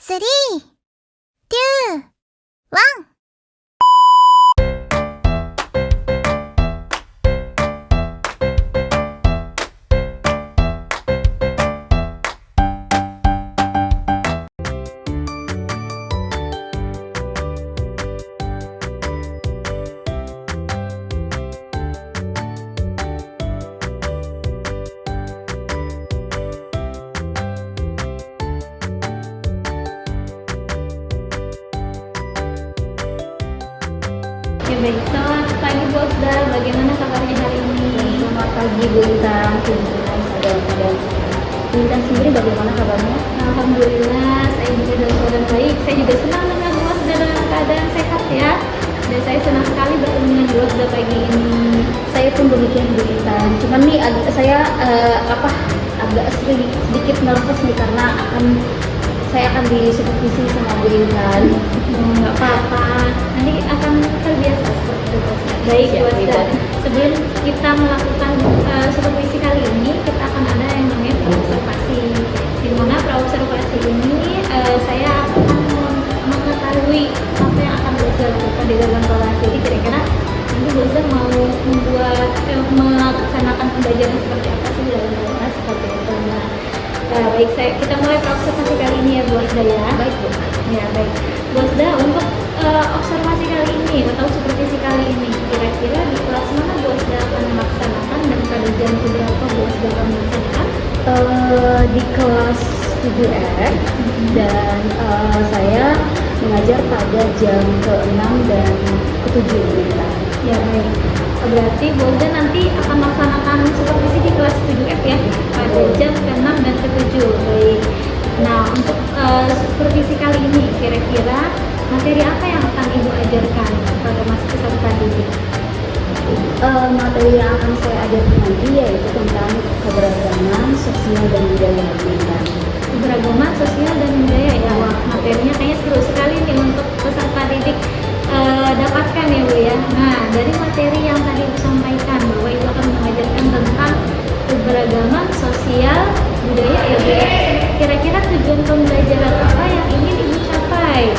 3、2、1。Ya baik, selamat pagi Bosda, bagaimana kabarnya hari ini? Selamat pagi Bu Intan, kebetulan saya dalam keadaan sehat. Bu Intan sendiri bagaimana kabarnya? Alhamdulillah, saya juga dalam keadaan baik. Saya juga senang dengan Bosda dalam keadaan sehat ya. Dan saya senang sekali bertemu dengan Bosda pagi ini. Saya pun demikian Bu Intan. Cuman nih saya agak sedikit nervous nih karena saya akan disupervisi sama Bu Intan. Nggak apa-apa, nanti akan terbiasa seperti itu Bosda. Baik Siap, Bosda, Ibu. sebelum kita melakukan supervisi kali ini, kita akan ada yang namanya praobservasi. Di mana praobservasi ini saya akan mengetahui apa yang akan Bosda lakukan di dalam kelas. Jadi kira-kira nanti Bosda mau melaksanakan pembelajaran seperti apa sih dalam kelas seperti itu. Baik, kita mulai praobservasi kali ini ya Bosda ya. Baik Bu. Ya baik, Bosda, untuk observasi kali ini atau supervisi kali ini, kira-kira di kelas mana Bosda akan melaksanakan dan pada jam berapa Bosda akan melaksanakan? Di kelas 7F dan saya mengajar pada jam ke-6 dan ke-7 Bu Intan. Ya baik, berarti Bosda nanti akan melaksanakan supervisi di kelas 7F ya, pada jam ke-6 dan ke-7. Baik. Nah, untuk supervisi kali ini, kira-kira materi apa yang akan Ibu ajarkan kepada mas peserta didik? Materi yang akan saya ajarkan nanti yaitu tentang keberagaman sosial dan budaya Bu Intan. Keberagaman sosial dan budaya ya. Wah, materinya kayaknya seru sekali nih untuk peserta didik dapatkan ya Bu ya. Nah, dari materi yang tadi Ibu sampaikan bahwa Ibu akan mengajarkan tentang keberagaman sosial budaya ya Bu ya. Kira-kira tujuan pembelajaran apa yang ingin Ibu capai?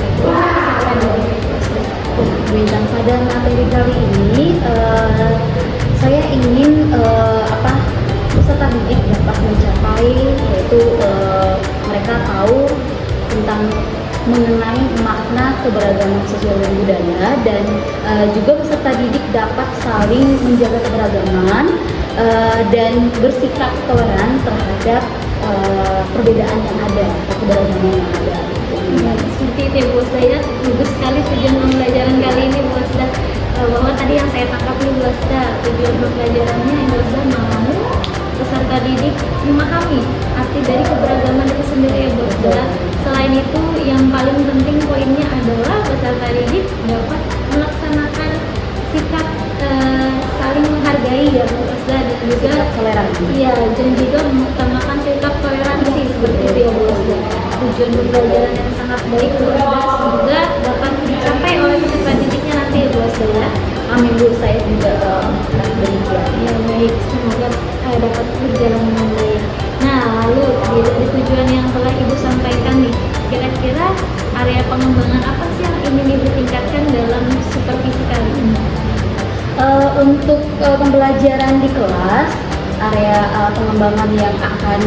Bu Intan, pada materi kali ini saya ingin peserta didik dapat mencapai yaitu mereka tahu tentang mengenai makna keberagaman sosial dan budaya dan juga peserta didik dapat saling menjaga keberagaman dan bersikap toleran terhadap perbedaan yang ada atau keberagaman yang ada. Seperti itu ya Bosda ya, bagus sekali tujuan pembelajaran kali ini Bosda. Bahwa tadi yang saya tangkap nih Bosda, tujuan pembelajarannya yang Bosda mau peserta didik memahami arti dari keberagaman itu sendiri ya Bosda. Selain itu yang paling penting poinnya adalah peserta didik dapat melaksanakan sikap saling menghargai ya Bosda dan juga Toleransi. iya, dan juga mengutamakan sikap toleransi seperti itu ya Bosda. Tujuan pembelajaran yang sangat baik Bosda, semoga dapat dicapai oleh peserta didiknya nanti ya Bosda ya. Amin Bu, saya juga demikian. Ya baik, semoga dapat berjalan dengan baik. Nah, lalu dari tujuan yang telah Ibu sampaikan nih, kira-kira area pengembangan apa sih yang ingin Ibu tingkatkan dalam supervisi kali ini? Untuk pembelajaran di kelas, area pengembangan yang akan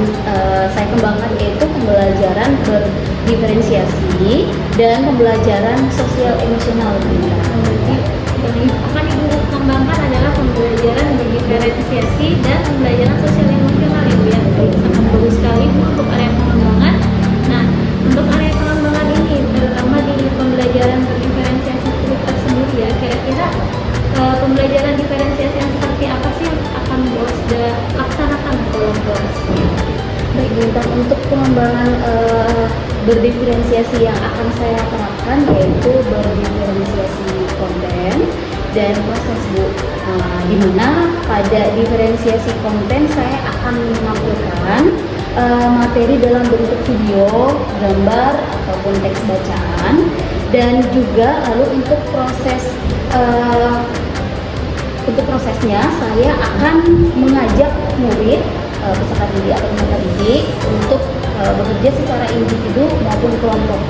saya kembangkan yaitu pembelajaran berdiferensiasi dan pembelajaran sosial emosional. Berarti yang akan Ibu kembangkan adalah pembelajaran berdiferensiasi dan pembelajaran sosial emosional ya Bu ya. Baik, sangat bagus sekali Bu untuk area pengembangan. Nah, untuk area pengembangan ini terutama di pembelajaran berdiferensiasi tersebut ya, kira-kira pembelajaran diferensiasi yang seperti apa sih yang akan Bosda laksanakan dalam kelas? Baik Bu Intan, untuk pengembangan berdiferensiasi yang akan saya terapkan yaitu berdiferensiasi konten dan proses Bu. Di mana pada diferensiasi konten saya akan menampilkan materi dalam bentuk video, gambar ataupun teks bacaan dan juga lalu untuk prosesnya saya akan mengajak murid peserta didik atau peserta didik untuk bekerja secara individu maupun kelompok.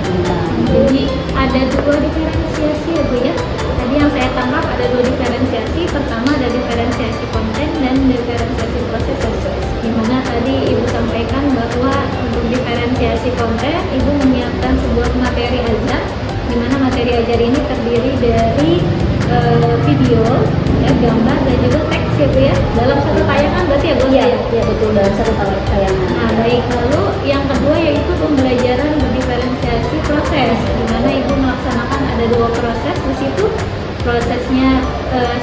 Jadi ada dua diferensiasi ya Bu ya. Tadi yang saya tangkap ada dua diferensiasi. Pertama ada diferensiasi konten dan diferensiasi proses. Dimana tadi Ibu sampaikan bahwa untuk diferensiasi konten Ibu menyiapkan sebuah materi ajar, dimana materi ajar ini terdiri dari video, ya, gambar dan juga teks ya Bu ya. Dalam satu tayangan berarti ya Bu ya? Iya betul, dalam satu tayangan. Nah baik, lalu yang kedua yaitu pembelajaran berdiferensiasi proses, di mana Ibu melaksanakan ada dua proses di situ, prosesnya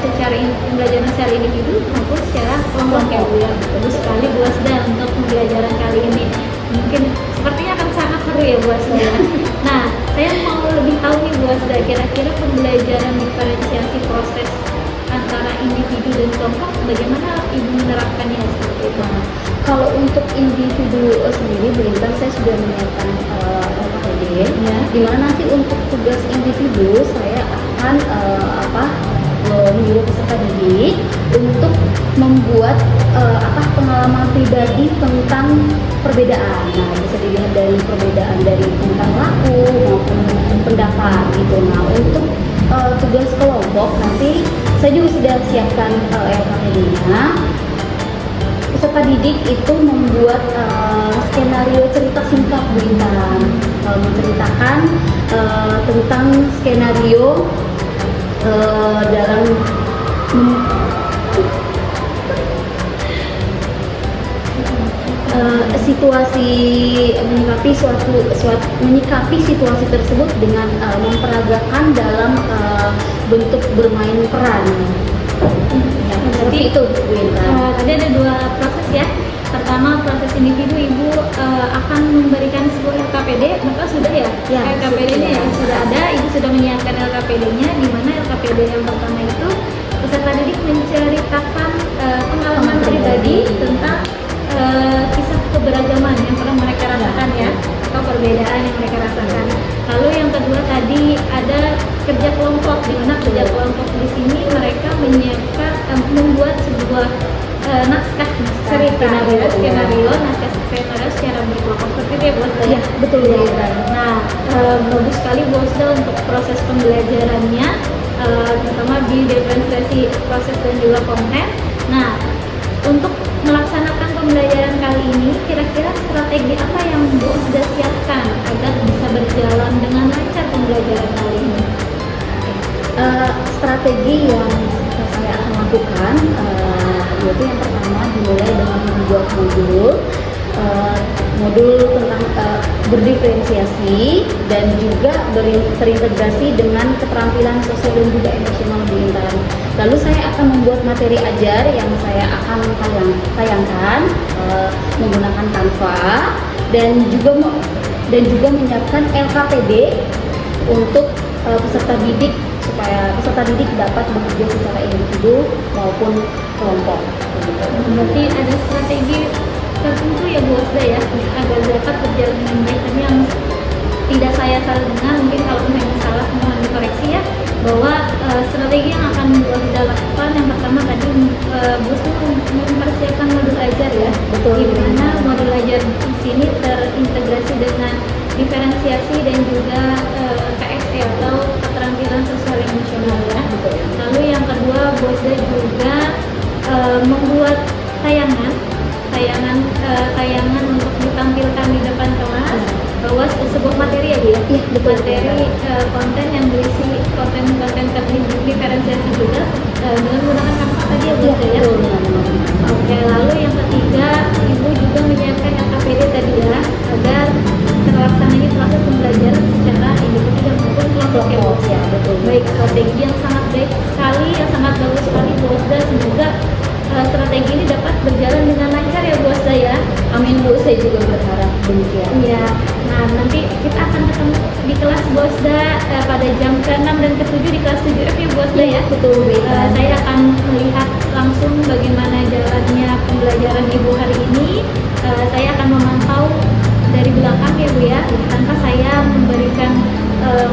secara pembelajaran secara individu maupun secara kelompok ya Bu ya. Bagus sekali Bu Asda untuk pembelajaran kali ini. Mungkin sepertinya akan sangat seru ya Bu Asda ya. Nah saya mau lebih tahu nih Bu Asda, kira-kira pembelajaran diferensiasi proses antara individu dan kelompok bagaimana Ibu menerapkannya seperti itu? Kalau untuk individu sendiri, Bintang saya sudah menyiapkan LKPD, Ya. di mana nanti untuk tugas individu saya akan menyuruh peserta didik untuk membuat pengalaman pribadi tentang perbedaan. Nah, bisa dilihat dari perbedaan dari tentang laku maupun pendapat gitu. Nah, untuk tugas kelompok nanti saya juga sudah siapkan LKPD-nya. Peserta didik itu membuat skenario cerita singkat Bu Intan, menceritakan tentang skenario dalam situasi menyikapi situasi tersebut dengan memperagakan dalam bentuk bermain peran. Ya, seperti itu Bu Intan. Tadi ada dua proses ya. Pertama proses individu, Ibu akan memberikan sebuah LKPD, maka sudah ya? Ya, LKPD-nya ya sudah ada, Ibu sudah menyiapkan LKPD-nya, di mana LKPD yang pertama itu peserta didik menceritakan pengalaman pribadi tentang kisah keberagaman yang pernah mereka rasakan ya, atau perbedaan yang mereka rasakan. Lalu yang kedua tadi ada kerja kelompok, di mana kerja kelompok di sini mereka menyiapkan membuat sebuah naskah cerita skenario naskah skenario secara berkelompok seperti itu ya Bu Asda. Ya, betul Bu Intan. Nah bagus sekali Bu Asda untuk proses pembelajarannya, terutama di diferensiasi proses dan juga konten. Nah untuk melaksanakan pembelajaran kali ini, kira-kira strategi apa yang Bu Asda siapkan agar bisa berjalan dengan lancar pembelajaran kali ini? Strategi yang saya akan lakukan yaitu yang pertama dimulai dengan membuat modul tentang berdiferensiasi dan juga terintegrasi dengan keterampilan sosial dan juga emosional Bu Intan. Lalu saya akan membuat materi ajar yang saya akan tayangkan menggunakan Canva dan juga menyiapkan LKPD untuk peserta didik supaya peserta didik dapat bekerja secara individu maupun kelompok. Berarti ada strategi tertentu ya Bu Asda ya, agar dapat berjalan dengan baik. Tadi yang tidak saya salah dengar, mungkin kalau misalnya salah mohon dikoreksi ya, bahwa strategi yang akan Bu Asda lakukan yang pertama tadi Bu Asda mempersiapkan modul ajar ya, Betul. di mana modul ajar di sini terintegrasi dengan diferensiasi dan juga KSE atau keterampilan sosial emosional ya. Betul. Lalu yang kedua Bu Asda juga membuat tayangan untuk ditampilkan di depan kelas, bahwa sebuah materi ya Bu ya? Iya, betul. Materi konten yang berisi konten diferensiasi juga dengan menggunakan Canva tadi ya Bu ya? Betul. Oke, lalu yang ketiga Ibu juga menyiapkan LKPD tadi ya, agar terlaksananya proses pembelajaran secara individu dan maupun kelompok ya Bu. Ya, betul. Baik, strategi yang sangat baik sekali, yang sangat bagus sekali Bu Asda. Semoga strategi ini dapat berjalan dengan lancar ya Bu Asda ya. Amin Bu, saya juga berharap demikian. Iya. Nah nanti kita akan ketemu di kelas Bu Asda pada jam ke-6 dan ke-7 di kelas 7F ya Bu Asda ya. Betul Bu Intan. Saya akan melihat langsung bagaimana jalannya pembelajaran Ibu hari ini. Saya akan memantau dari belakang ya Bu ya, tanpa saya memberikan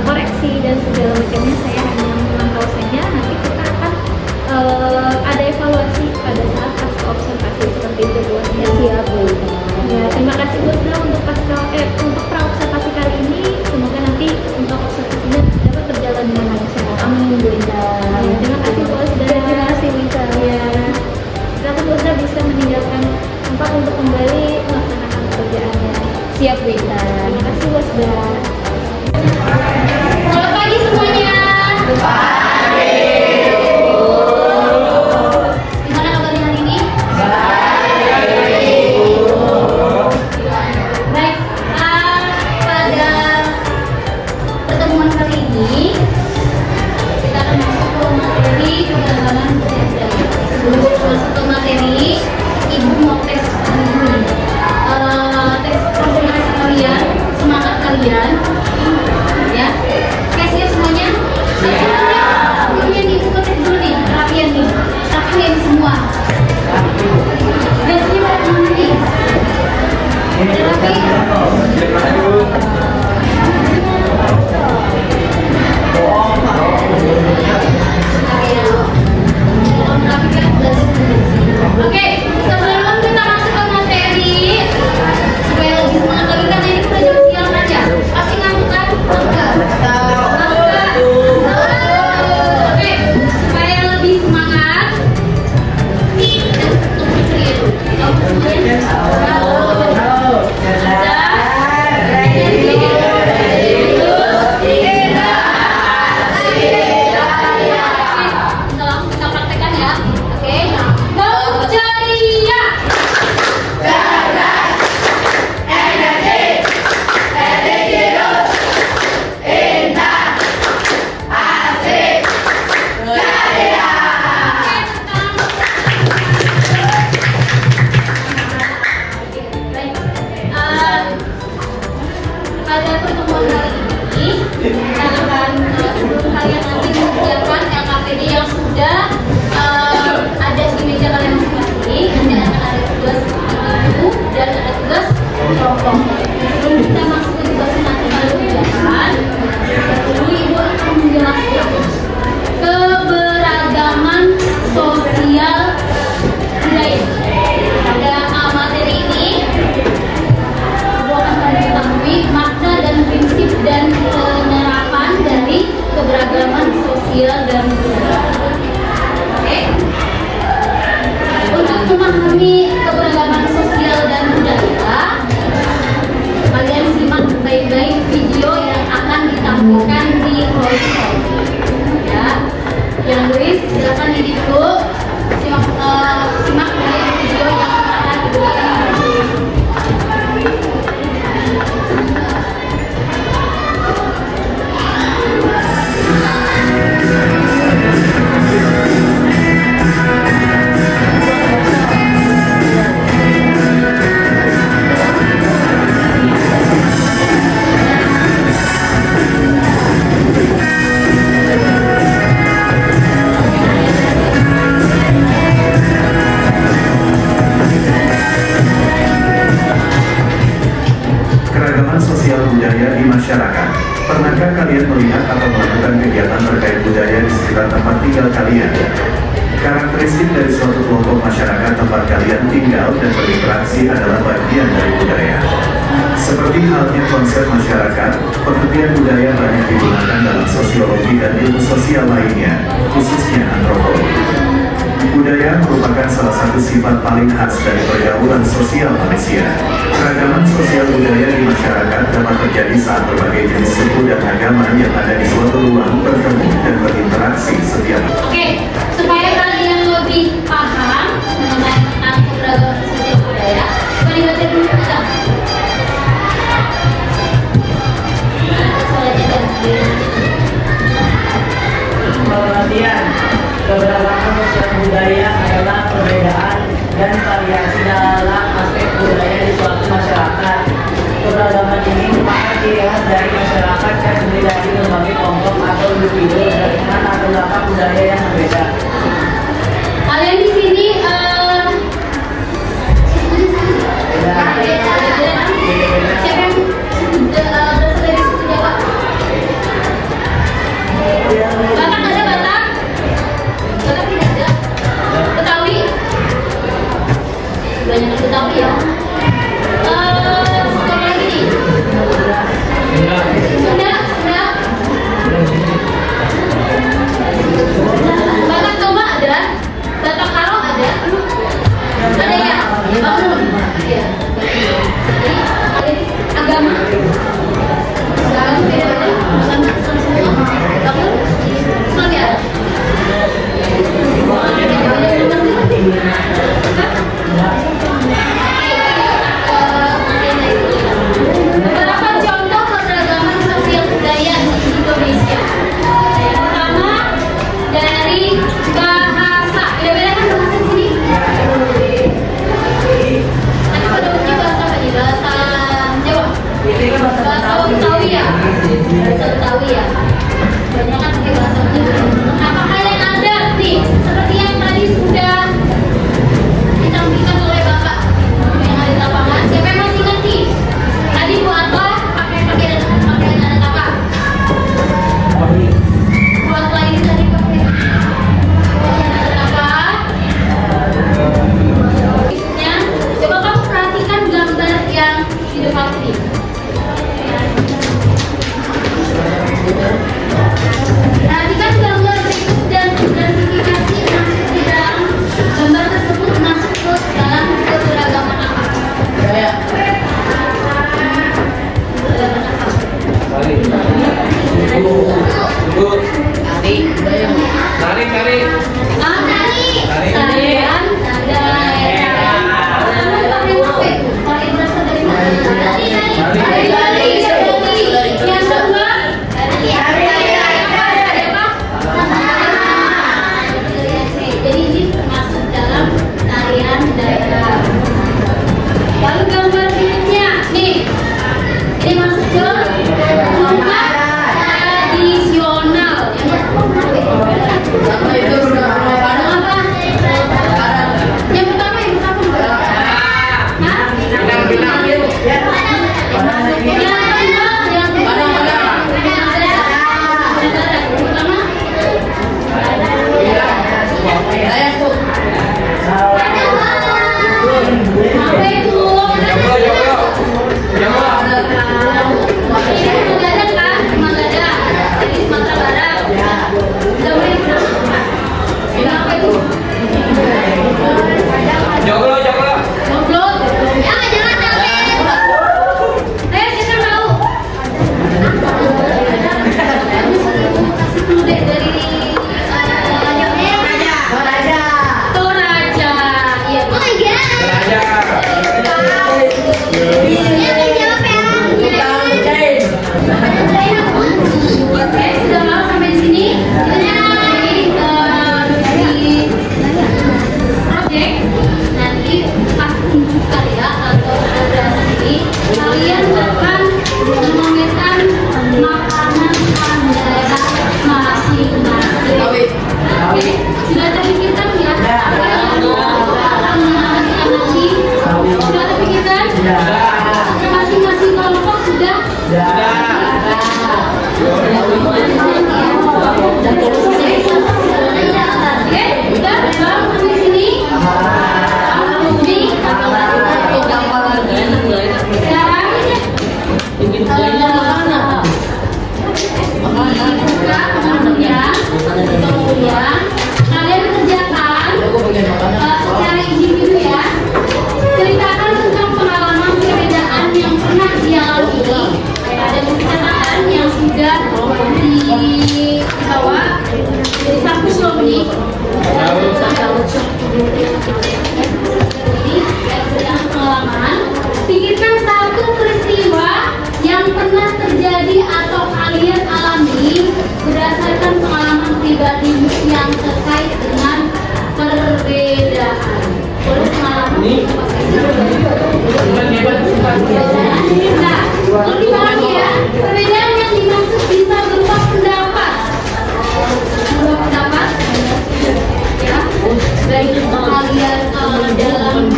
koreksi dan segala macamnya. Saya hanya memantau saja. Nanti kita akan ada evaluasi pada saat pas observasi seperti itu Bu Asda. Siap Bu. Ya, terima kasih Bu Asda untuk pas Ya, oke siap semuanya. Sebelumnya nih, ikutin dulu nih, rapian nih, rapian semua. Biasanya pada kemana nih? Udah rapi? Oke, sebelum kita masuk ke materi, supaya lebih semangat lagi kan ini udah jam siang kan ya? Pasti ngantuk kan? Ngantuk? Oke, supaya lebih semangat, kita langsung kita praktekkan ya. Oke, go Jaya! Pada pertemuan kali ini kita akan sebelum kalian nanti mengerjakan LKPD yang sudah ada di meja kalian masing-masing, nanti akan ada tugas ibu dan ada tugas kelompok. Sebelum kita masuk ke tugas yang nanti kalian kerjakan, dulu ibu akan menjelaskan keberagaman sosial budaya. Pada materi ini ibu akan mengetahui makna dan prinsip dan penerapan dari keberagaman sosial dan budaya. Oke? Untuk memahami keberagaman sosial dan budaya, kalian simak baik-baik video yang akan ditampilkan di roadshow. Ya, yang Luis silakan edit dulu. Simak baik video yang akan diberikan. Keragaman sosial budaya di masyarakat. Pernahkah kalian melihat atau melakukan kegiatan terkait budaya di sekitar tempat tinggal kalian? Karakteristik dari suatu kelompok masyarakat tempat kalian tinggal dan berinteraksi adalah bagian dari budaya. Seperti halnya konsep masyarakat, pengertian budaya banyak digunakan dalam sosiologi dan ilmu sosial lainnya, khususnya antropologi. Budaya merupakan salah satu sifat paling khas dari pergaulan sosial manusia. Keragaman sosial budaya di masyarakat dapat terjadi saat berbagai jenis suku dan agama yang ada di suatu ruang bertemu dan berinteraksi setiap. Oke, supaya kalian lebih paham mengenai tentang keberagaman sosial budaya, coba dibaca dulu kita. Pengertian keberagaman sosial budaya adalah perbedaan dan variasi dalam aspek budaya di suatu masyarakat. Keberagaman ini merupakan ciri khas dari masyarakat yang terdiri dari berbagai kelompok atau individu dengan latar belakang budaya yang berbeda. Kalian di sini siapa yang berasal dari suku Jawa? Batak ada Batak? Batak tidak ada. Betawi? Banyak yang Betawi ya. Siapa lagi nih? Sunda? Batak Toba ada? Batak Karo ada? Ada ya? Belum? Iya. Jadi agama Kalian kerjakan secara individu ya. Ceritakan tentang pengalaman perbedaan yang pernah dialami. Ada perkataan yang sudah dibawa dari satu suami. Perbedaan pengalaman. Pikirkan satu peristiwa yang pernah terjadi atau kalian alami berdasarkan pengalaman pribadi yang terkait dengan perbedaan. Nah, lebih lagi ya, perbedaan yang dimaksud bisa berupa pendapat, ya, baik kalian dalam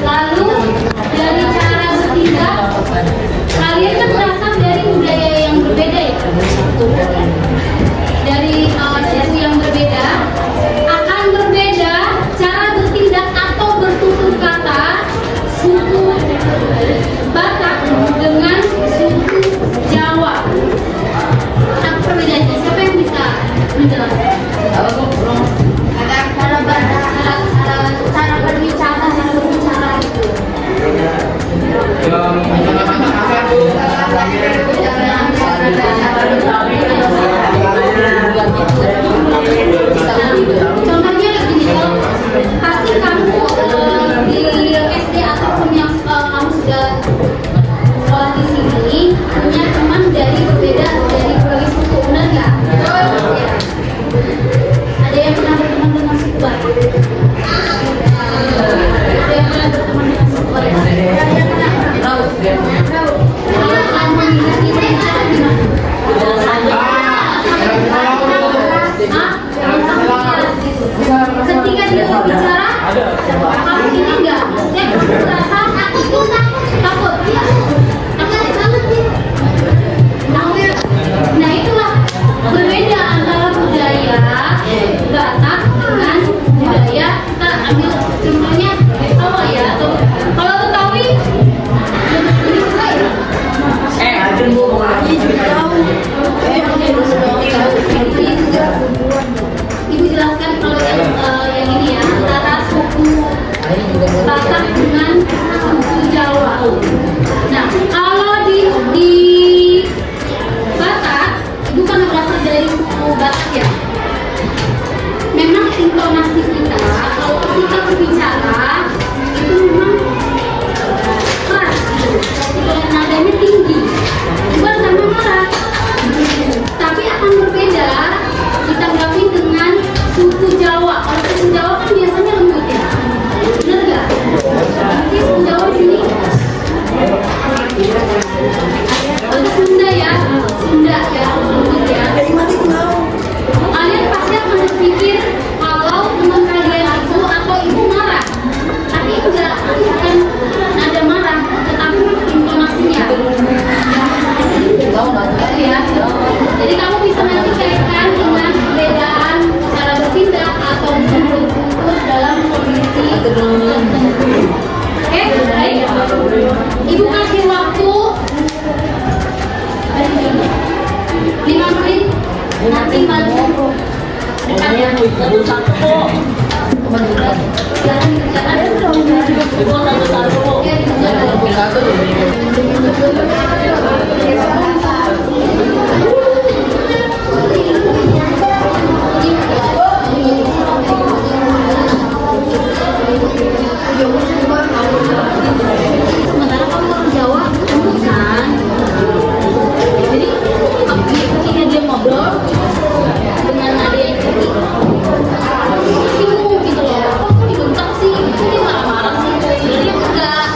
lalu dari cara bertindak, kalian kan berasal dari budaya yang berbeda ya, dari suku yang berbeda, akan berbeda cara bertindak atau bertutur kata suku Batak dengan suku Jawa. Apa perbedaannya? Siapa yang bisa menjelaskan? Cara berbicara itu. Contohnya begini, pasti kamu di SD ataupun yang kamu sudah sekolah di sini punya teman dari berbeda dari berbagai suku, benar nggak? Ya. Ada yang pernah berteman dengan suku Batak? Ada yang pernah berteman dengan suku Batak? Kalau kamu melihat itu gimana? Ketika dia berbicara, kamu ini enggak, maksudnya kamu merasa takut, takut. Nah itulah berbeda antara budaya Batak dengan budaya kita. Ambil contohnya apa ya? Kalau Betawi lebih baik. Ibu jelaskan kalau yang ini ya, antara suku Batak dengan suku Jawa. Nah, kalau di Batak, ibu kan berasal dari suku Batak ya. Memang intonasi kita kalau kita berbicara itu memang keras, gitu. Nadanya tinggi, bukan sama marah. Tapi akan berbeda ditanggapi dengan suku Jawa. Kalau suku Jawa kan biasanya lembut ya, benar nggak? Jadi suku Jawa di sini. Kalau Sunda ya, lembut ya. Kalian pasti akan berpikir kalau teman kalian itu atau ibu marah, tapi enggak, bukan nada marah, tetapi intonasinya. Ya. Jadi kamu bisa nanti kaitkan dengan perbedaan cara bertindak atau bertutur dalam kondisi tertentu. Oke, baik. Ibu kasih waktu 5 menit. Nanti maju. Sementara kamu orang Jawa, bukan? Jadi ketika dia ngobrol dengan nada yang tinggi, bingung gitu loh. Kok dibentak sih? Kok dia marah-marah sih? Jadi enggak.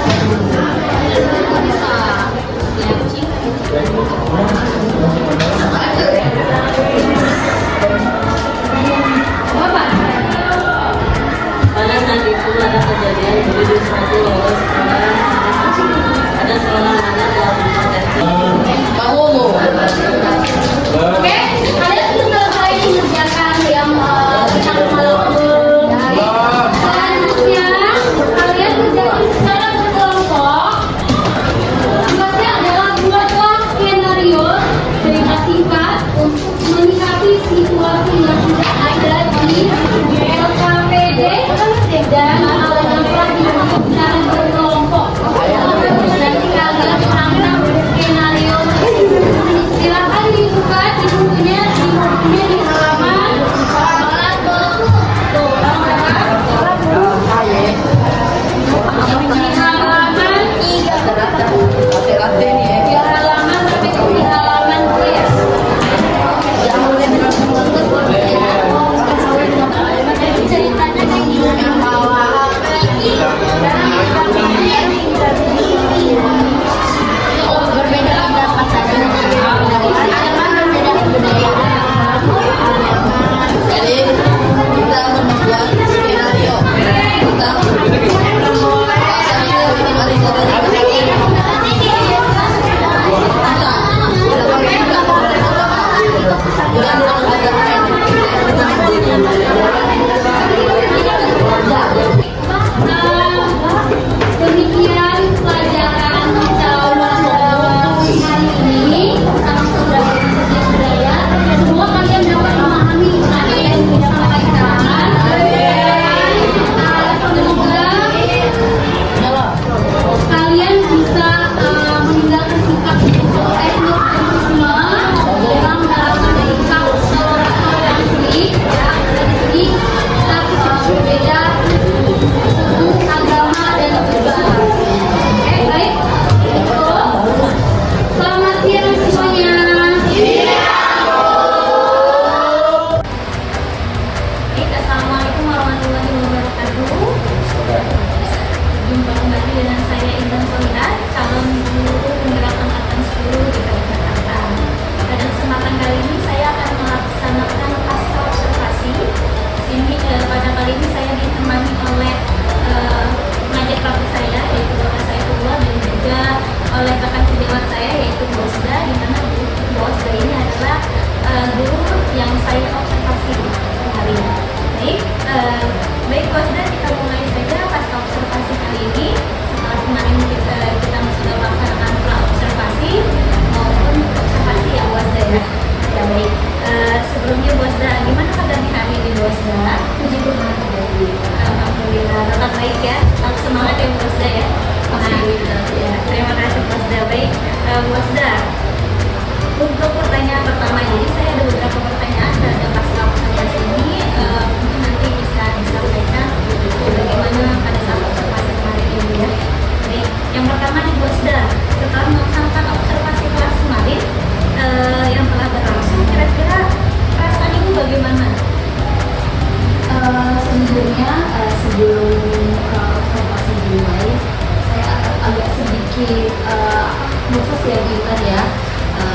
masyarakat ya.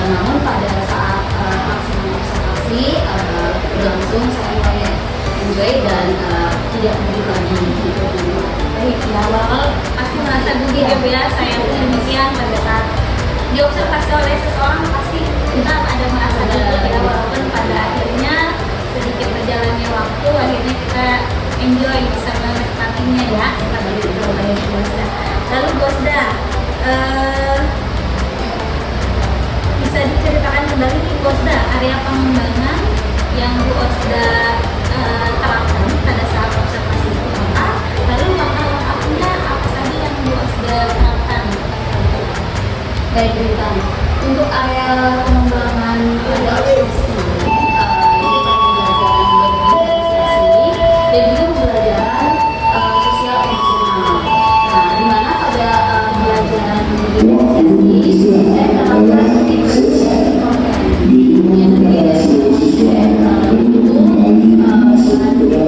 Namun pada saat pelaksanaan observasi berlangsung saya mulai enjoy dan tidak begitu lagi gitu. Baik, di awal pasti merasa gugup ya, saya pun demikian pada saat diobservasi oleh seseorang pasti kita ada merasa gugup ya, walaupun pada akhirnya sedikit berjalannya waktu akhirnya kita enjoy bisa menikmatinya ya. Begitu baik Bosda. Lalu Bosda, bisa diceritakan kembali nih Bosda area pengembangan yang Bu Osda terapkan pada saat observasi itu apa? Lalu langkah-langkahnya apa saja yang Bu Osda terapkan? Baik, berikan untuk area pengembangan pada observasi ini pembelajaran dan juga pembelajaran sosial emosional. Nah, di mana pada pembelajaran berinisiasi saya menerapkan diferensiasi konten yang terdiri dari konten itu menggunakan video,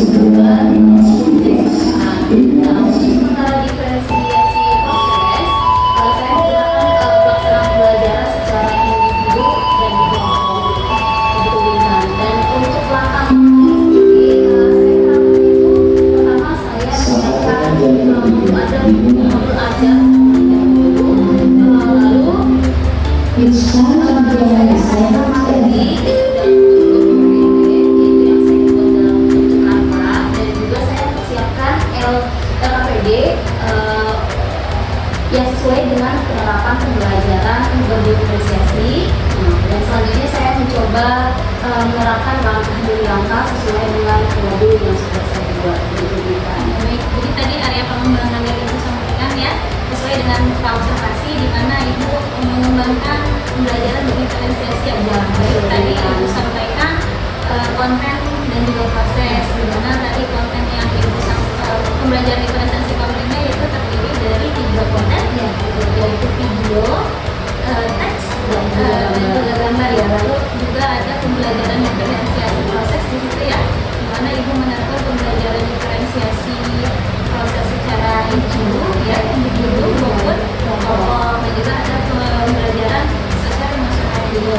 gambar, maupun teks. Nah, sementara diferensiasi proses, saya menggunakan pelaksanaan pembelajaran secara individu dan kelompok. Begitu Bintang. Dan untuk langkah sendiri, saya terapkan itu pertama saya menyiapkan modul ajar lalu saya materi dan itu yang saya buat dalam bentuk Canva, dan juga saya persiapkan LKPD yang sesuai dengan penerapan pembelajaran berdiferensiasi. Dan selanjutnya saya mencoba menerapkan langkah demi langkah sesuai dengan modul yang sudah saya buat. Baik, jadi tadi area pengembangan yang Ibu sampaikan ya, sesuai dengan observasi di mana Ibu mengembangkan pembelajaran berdiferensiasi aja. Baik, tadi Ibu sampaikan konten dan juga proses, di mana tadi konten yang Ibu sampaikan pembelajaran diferensiasi kontennya yaitu terdiri dari 3 konten ya, yaitu video, teks, dan juga gambar ya. Lalu juga ada pembelajaran diferensiasi proses di situ ya, di mana Ibu menerapkan pembelajaran diferensiasi proses secara individu maupun kelompok, dan juga ada pembelajaran sosial emosional juga.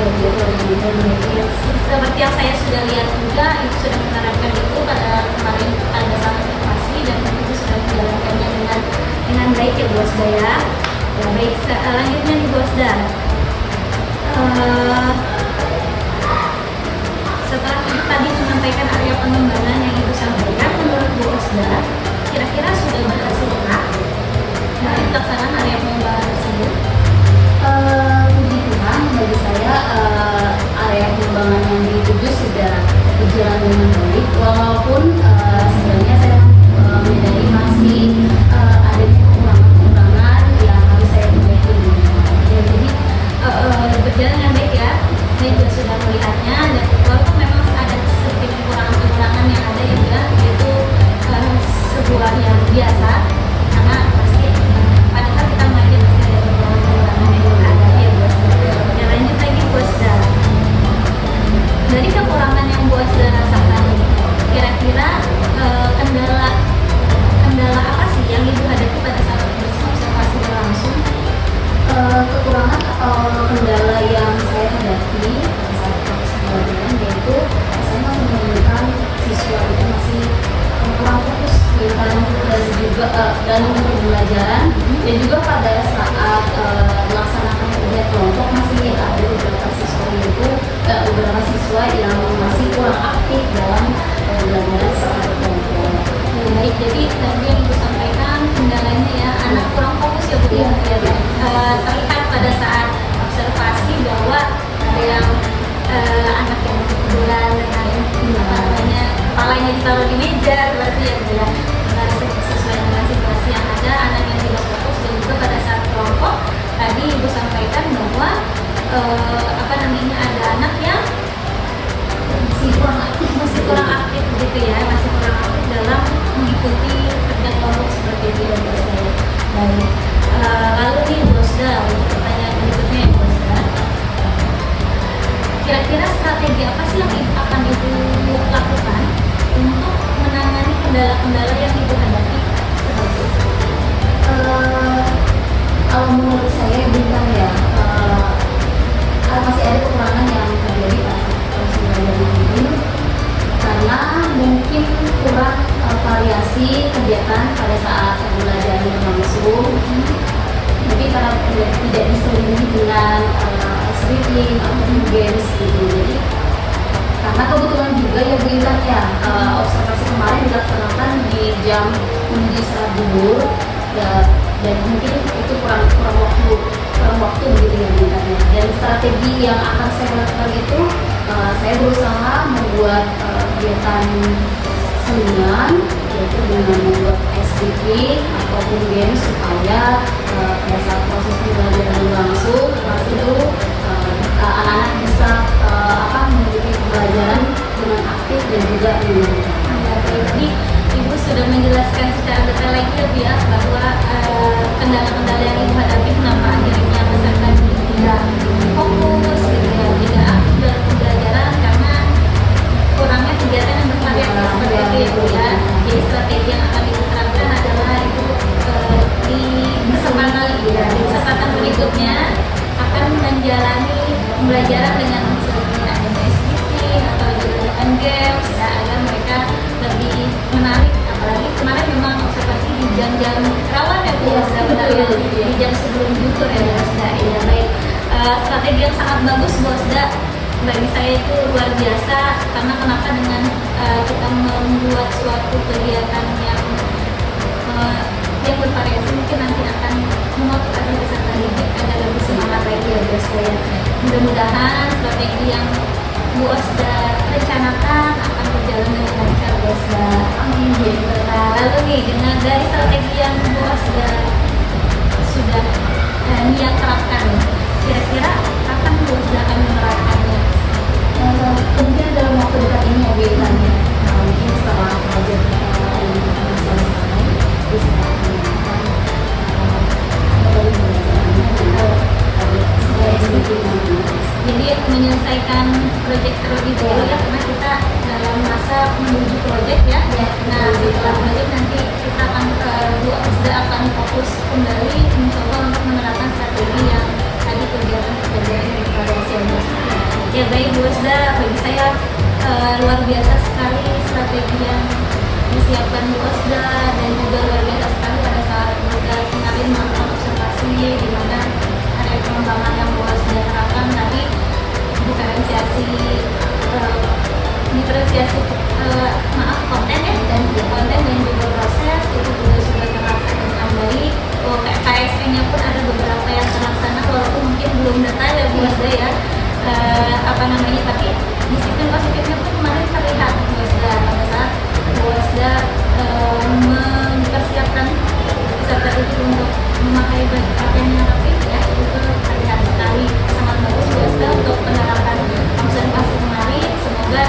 Seperti yang saya sudah lihat juga, Ibu sudah menerapkan itu pada kemarin pada saat observasi dan Ibu sudah menjalankannya dengan baik ya Bu Osda ya. Ya baik, selanjutnya nih Bu Osda. Setelah Ibu tadi menyampaikan area pengembangan yang Ibu sampaikan, menurut Bu Osda, kira-kira sudah berhasilkah dari pelaksanaan area pengembangan tersebut? Puji Tuhan, bagi saya area pengembangan yang dituju sudah berjalan dengan baik, walaupun sebenarnya saya menyadari masih adanya kekurangan yang harus saya perbaiki. Ya, jadi berjalan dengan baik ya. Saya juga sudah melihatnya, dan walaupun memang ada sedikit kekurangan yang ada ya, itu sebuah yang biasa, karena pasti pada saat kita mengajar pasti ada kekurangan yang ada ya Bu Osda. Ya lanjut lagi Bu Osda. Dari kekurangan yang Bu Osda rasakan, kira-kira kendala apa sih yang Ibu hadapi pada saat observasi berlangsung? Kekurangan atau kendala yang saya hadapi pada saat pembelajaran yaitu saya masih menemukan siswa itu masih kurang fokus dan juga dalam pembelajaran, dan juga pada saat melaksanakan kerja kelompok masih ada beberapa siswa yang masih kurang aktif dalam pembelajaran secara kelompok. Baik, jadi tadi yang Ibu sampaikan kendalanya ya, anak kurang fokus ya Bu ya. Terlihat pada saat observasi bahwa ada yang anak yang kebetulan kepalanya ditaruh di meja, berarti ya Bu ya. Sesuai dengan situasi yang ada, anak yang tidak fokus, dan juga pada saat kelompok tadi Ibu sampaikan bahwa ada anak yang masih kurang aktif begitu ya, masih kurang aktif dalam mengikuti kerja kelompok seperti itu ya Bu Osda. Baik, lalu nih Bu Osda, untuk pertanyaan berikutnya ya Bu Osda, kira-kira strategi apa sih yang akan Ibu lakukan untuk menangani kendala-kendala yang Ibu hadapi seperti itu? langsung, tapi karena tidak diselingi dengan streaming ataupun games gitu. Jadi karena kebetulan juga ya Bu Intan ya, observasi kemarin dilaksanakan di jam menuju istirahat dulu ya, dan mungkin itu kurang waktu begitu ya Bu Intan ya. Dan strategi yang akan saya lakukan itu saya berusaha membuat kegiatan senian, yaitu dengan membuat SPP ataupun games supaya pada saat proses pembelajaran langsung kelas itu anak-anak bisa mengikuti pembelajaran dengan aktif dan juga menyenangkan. Ya, baik. Jadi Ibu sudah menjelaskan secara detail lagi ya Bu ya, bahwa kendala-kendala yang Ibu hadapi kenapa akhirnya peserta tidak fokus gitu ya, tidak aktif dalam pembelajaran karena kurangnya kegiatan yang bervariasi seperti itu ya Bu ya. Jadi strategi yang akan diterapkan adalah Ibu di kesempatan berikutnya akan menjalani pembelajaran dengan adanya SPP atau juga dengan games ya, agar mereka lebih menarik. Apalagi kemarin memang observasi di jam-jam rawan ya Bu, benar ya, di jam sebelum jukur ya Bu Osda. Ya baik, strategi yang sangat bagus Bu Osda, bagi saya itu luar biasa. Karena kenapa dengan kita membuat suatu kegiatan yang bervariasi mungkin nanti akan memotivasi peserta didik agar lebih semangat lagi ya Bu Osda ya. Mudah-mudahan strategi yang Bu Osda rencanakan akan berjalan dengan lancar Bu Osda. Amin. Nah, lalu nih dari strategi yang Bu Osda sudah niat terapkan, kira-kira kapan Bu Osda akan menerapkannya? Kemudian dalam waktu dekat ini ya Bu Intan ya, mungkin setelah proyek ini selesai bisa menggunakan metode pembelajarannya. Jadi menyelesaikan proyek terlebih dahulu ya, karena kita dalam masa menuju proyek ya. Nah setelah proyek nanti kita akan Bu Osda akan fokus kembali mencoba untuk menerapkan strategi yang tadi kegiatan yang bervariasi ya Bu Osda. Ya baik Bu Osda, bagi saya luar biasa sekali strategi yang disiapkan Bu Osda, dan juga luar biasa sekali pada saat juga kemarin melakukan observasi di mana ada pengembangan yang Bu Osda terapkan tadi, diferensiasi konten ya, dan konten dan juga proses itu juga sudah terlaksana dengan baik. KSN-nya pun ada beberapa yang terlaksana walaupun mungkin belum detail ya Bu Osda ya. Tapi disiplin positifnya pun kemarin terlihat Bu Osda pada saat Bu Osda mempersiapkan peserta didik untuk memakai baju pakaian yang rapi ya, itu terlihat sekali sangat bagus Bu Osda untuk penerapan observasi kemarin. Semoga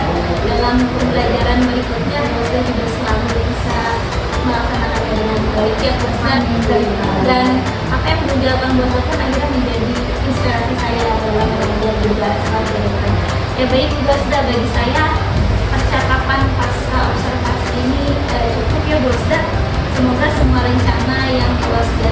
dalam pembelajaran berikutnya Bu Osda juga selalu bisa melaksanakannya dengan baik ya Bu Osda. Dan apa yang dilakukan Bu Osda pun akhirnya menjadi inspirasi saya dalam belajar juga selalu ke depan. Ya baik Bu Osda, bagi saya percakapan pasca observasi ini cukup ya Bu Osda. Semoga semua rencana yang Bu Osda